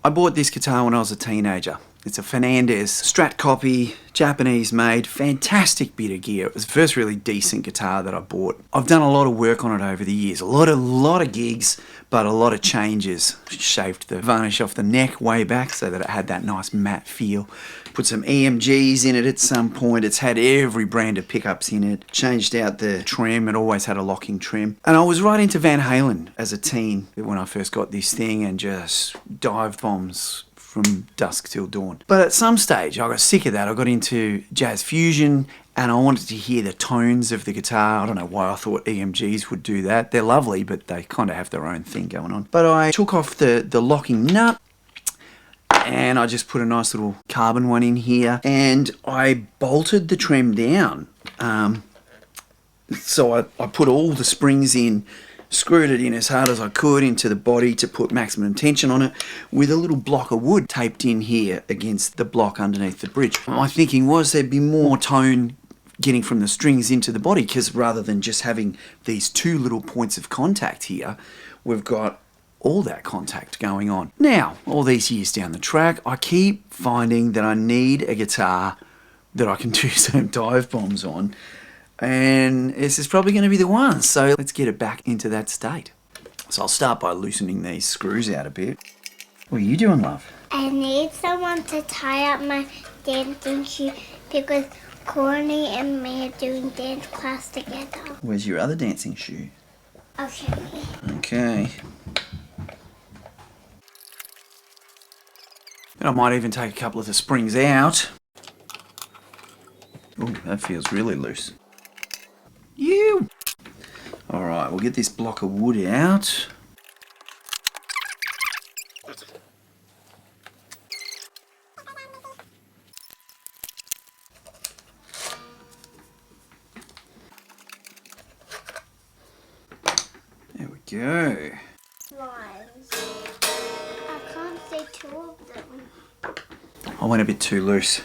I bought this guitar when I was a teenager. It's a Fernandez Strat copy, Japanese made, fantastic bit of gear. It was the first really decent guitar that I bought. I've done a lot of work on it over the years. A lot of gigs, but a lot of changes. Shaved the varnish off the neck way back so that it had that nice matte feel. Put some EMGs in it at some point. It's had every brand of pickups in it. Changed out the trim. It always had a locking trim. And I was right into Van Halen as a teen when I first got this thing, and just dive bombs from dusk till dawn. But at some stage I got sick of that. I got into jazz fusion and I wanted to hear the tones of the guitar. I don't know why I thought EMGs would do that. They're lovely, but they kind of have their own thing going on. But I took off the locking nut and I just put a nice little carbon one in here, and I bolted the trim down. So I put all the springs in, screwed it in as hard as I could into the body to put maximum tension on it, with a little block of wood taped in here against the block underneath the bridge. My thinking was there'd be more tone getting from the strings into the body, because rather than just having these two little points of contact here, we've got all that contact going on. Now, all these years down the track, I keep finding that I need a guitar that I can do some dive bombs on, and this is probably going to be the one. So let's get it back into that state. So I'll start by loosening these screws out a bit. What are you doing, love? I need someone to tie up my dancing shoe because Courtney and me are doing dance class together. Where's your other dancing shoe? I'll show you. Okay. And I might even take a couple of the springs out. Oh, that feels really loose. You. All right, we'll get this block of wood out. There we go. Lines. I can't see two of them. I went a bit too loose.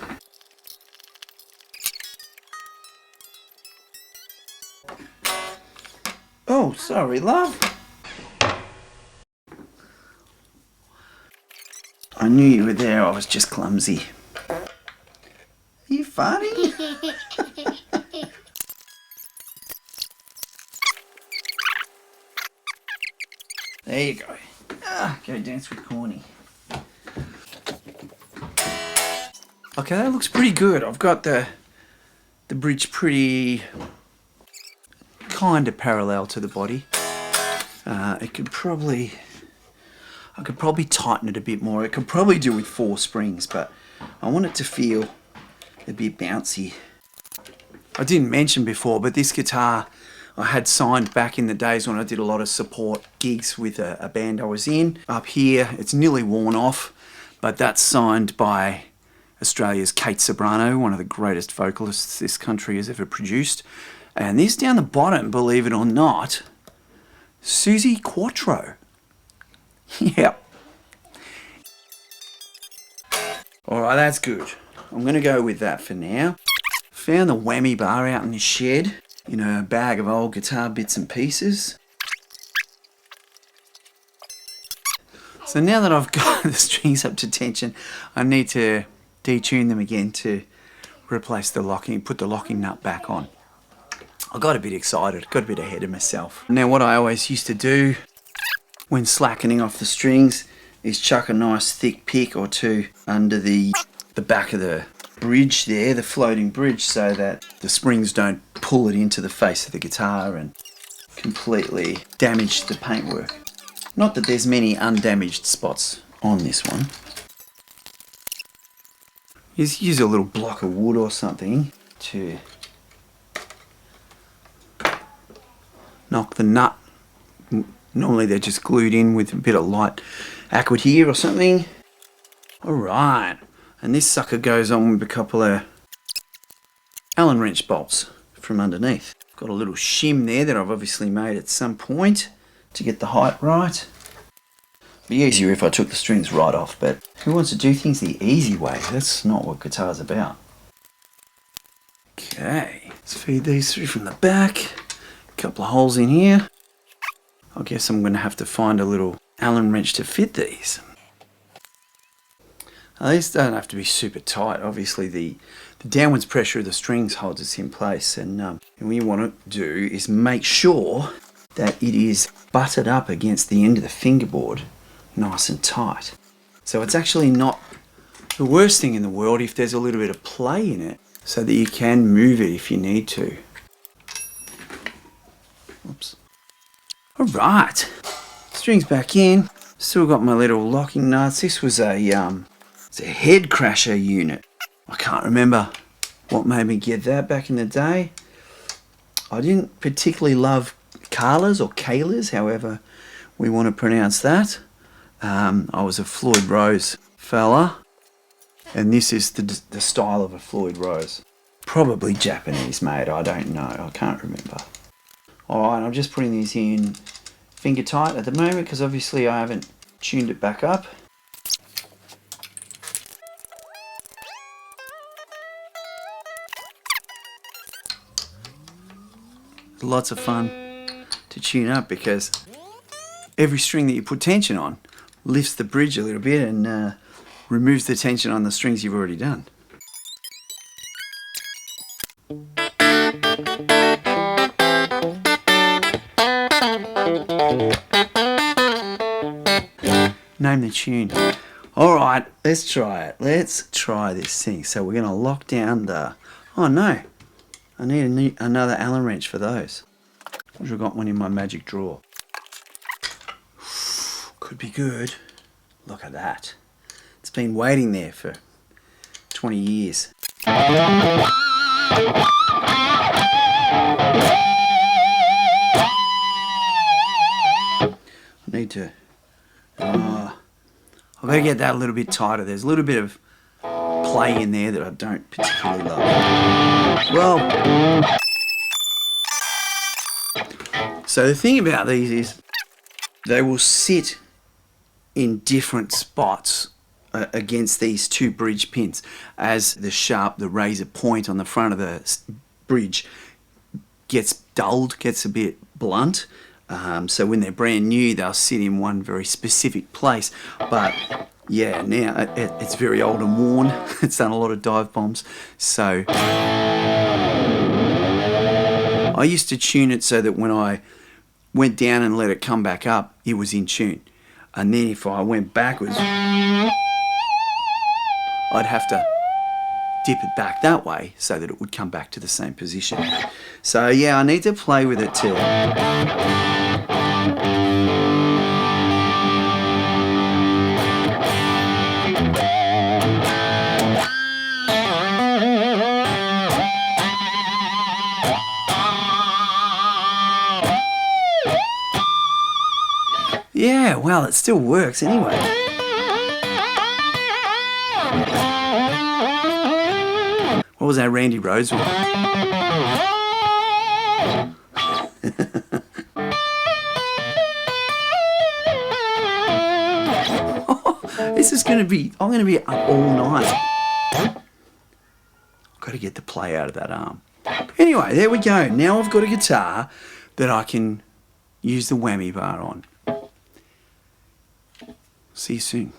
Oh, sorry, love. I knew you were there. I was just clumsy. Are you funny? There you go. Go dance with Corny. Okay, that looks pretty good. I've got the bridge pretty kind of parallel to the body. I could probably tighten it a bit more. I could probably do with 4 springs, but I want it to feel a bit bouncy. I didn't mention before, but this guitar I had signed back in the days when I did a lot of support gigs with a band I was in. Up here, it's nearly worn off, but that's signed by Australia's Kate Sobrano, one of the greatest vocalists this country has ever produced. And this down the bottom, believe it or not, Susie Quattro. Yep. Alright, that's good. I'm going to go with that for now. Found the Whammy bar out in the shed in a bag of old guitar bits and pieces. So now that I've got the strings up to tension, I need to detune them again to replace the locking, put the locking nut back on. I got a bit excited, got a bit ahead of myself. Now what I always used to do when slackening off the strings is chuck a nice thick pick or two under the back of the bridge there, the floating bridge, so that the springs don't pull it into the face of the guitar and completely damage the paintwork. Not that there's many undamaged spots on this one. Just use a little block of wood or something to knock the nut. Normally they're just glued in with a bit of light acrid here or something. Alright, and this sucker goes on with a couple of Allen wrench bolts from underneath. Got a little shim there that I've obviously made at some point to get the height right. It'd be easier if I took the strings right off, but who wants to do things the easy way? That's not what guitar's about. Okay, let's feed these through from the back. Couple of holes in here. I guess I'm going to have to find a little Allen wrench to fit these. These don't have to be super tight. Obviously the downwards pressure of the strings holds us in place, and what you want to do is make sure that it is butted up against the end of the fingerboard nice and tight. So it's actually not the worst thing in the world if there's a little bit of play in it, so that you can move it if you need to. Oops. Alright, strings back in. Still got my little locking nuts. This was it's a Headcrasher unit. I can't remember what made me get that back in the day. I didn't particularly love Carlas or Kaylas, however we want to pronounce that. I was a Floyd Rose fella, and this is the style of a Floyd Rose. Probably Japanese made, I don't know, I can't remember. Alright, I'm just putting these in finger tight at the moment because obviously I haven't tuned it back up. Lots of fun to tune up because every string that you put tension on lifts the bridge a little bit and removes the tension on the strings you've already done. Name the tune. Alright, let's try it. Let's try this thing. So we're going to lock down the... Oh no, I need another Allen wrench for those. I should have got one in my magic drawer. Could be good. Look at that. It's been waiting there for 20 years. I need to... I've got to get that a little bit tighter. There's a little bit of play in there that I don't particularly love. Well, so the thing about these is they will sit in different spots against these two bridge pins as the razor point on the front of the bridge gets dulled, gets a bit blunt. So when they're brand new, they'll sit in one very specific place. But yeah, now it's very old and worn. It's done a lot of dive bombs. So I used to tune it so that when I went down and let it come back up, it was in tune. And then if I went backwards, I'd have to dip it back that way so that it would come back to the same position. So yeah, I need to play with it too. Yeah, well, it still works anyway. What was that Randy Rhoads one? This is going to be... I'm going to be up all night. I've got to get the play out of that arm. Anyway, there we go. Now I've got a guitar that I can use the whammy bar on. See you soon.